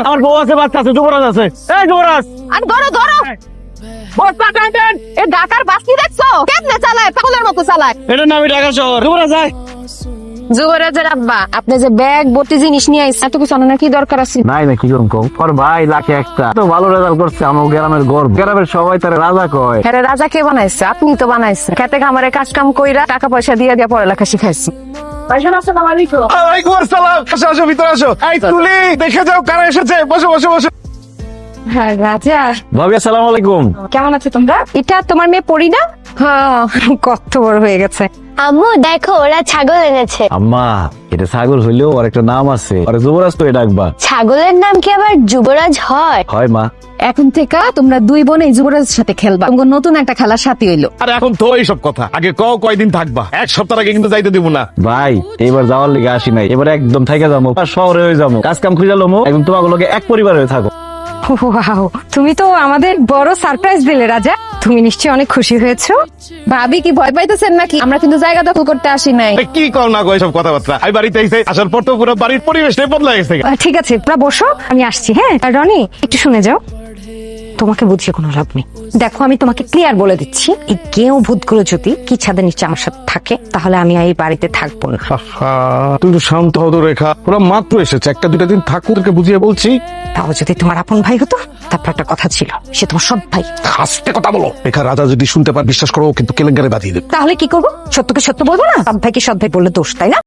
আমার বউ আছে, বাচ্চা আছে, যুবরাজ আছে। এই যুবরাজ, আর ধরো ধরো বস্তা টানেন। এ ঢাকার বাস কি দেখছো কেমনে চালায়, পাগলের মতো চালায়। এটা নামি ঢাকা শহর। যুবরাজ যায়। যুবরাজের আব্বা, আপনি যে ব্যাগ ভর্তি জিনিস নিয়ে আইছেন, এত কিছু আনার কি দরকার আছে? নাই না কি করুন কম পর ভাই লাখে একটা তো ভালো রেজাল্ট করছে আমার গ্রামের গর্ব, গ্রামের সবাই তারা রাজা কয়। হ্যাঁ, রাজা কে বানাইছে? আপনি তো বানাইছেন। খেতে খামারে কাজ কাম কইরা টাকা পয়সা দিয়ে দিয়ে পড়ালেখা শিখাইছি। ওয়ালাইকুম আসসালাম। আসো আসো, ভিতরে আসো। এই তুলি, দেখে যাও কারা এসেছে। বসো বসো বসো। হ্যাঁ রাজা, ভাবি আসসালামু আলাইকুম। কেমন আছো তোমরা? এটা তোমার মেয়ে পড়ি না? হ্যাঁ, কত বড় হয়ে গেছে। আম্মু দেখো ওরা ছাগল এনেছে। আম্মা এটা ছাগল হইলেও আর একটা নাম আছে, আর যুবরাজ তো ডাকবা। ছাগলের নাম কি আবার যুবরাজ হয়? হয় মা। এখন থেকে তোমরা দুই বোনে যুবরাজের সাথে খেলবা। তোমার নতুন একটা খেলার সাথী হইলো। আর এখন তো এইসব কথা, আগে কয়দিন থাকবা? এক সপ্তাহ আগে কিন্তু যাইতে দিব না। ভাই এবার যাওয়ার লিগে আসি নাই, এবার একদম থেকে যাবো, আর শহরে হয়ে যাবো, কাজ কাম খুঁজে যাবো, একদম তোমার লোকে এক পরিবার হয়ে থাকো। ওয়াও, তুমি তো আমাদের বড় সারপ্রাইজ দিলে রাজা। তুমি নিশ্চয়ই অনেক খুশি হয়েছো। ভাবি কি ভয় পাইতেছেন নাকি? আমরা কিন্তু জায়গা দখল করতে আসি নাই। এই কি কর না গো এইসব কথাবার্তা। আমি বাড়িতে এসে আসার পর তো পুরো বাড়ির পরিবেশটাই বদলে গেছে। ঠিক আছে, তোমরা বসো, আমি আসছি। হ্যাঁ আর রনি, একটু শুনে যাও। তোমাকে বুঝিয়ে কোনো লাভ নেই। দেখো আমি তোমাকে ক্লিয়ার বলে দিচ্ছি, এই গেঁয়ো ভূতগুলো যদি কি ছাদের নিচে আমার সাথে থাকে, তাহলে আমি এই বাড়িতে থাকবো না। তুমি তো শান্ত হতো রেখা, ওরা মাত্র এসেছে, একটা দুটা দিন থাকুক, ওদেরকে বুঝিয়ে বলছি। তাও যদি তোমার আপন ভাই হতো, তারপর একটা কথা ছিল, সে তোমার সৎ ভাই। আস্তে কথা বলো রেখা, রাজা যদি শুনতে পার বিশ্বাস করো, ও কিন্তু কেলেঙ্কারে বাঁধিয়ে দেবে। তাহলে কি করবো? সত্যকে সত্য বলবো না? সৎ ভাইকে সৎ ভাই বললে দোষ, তাই না?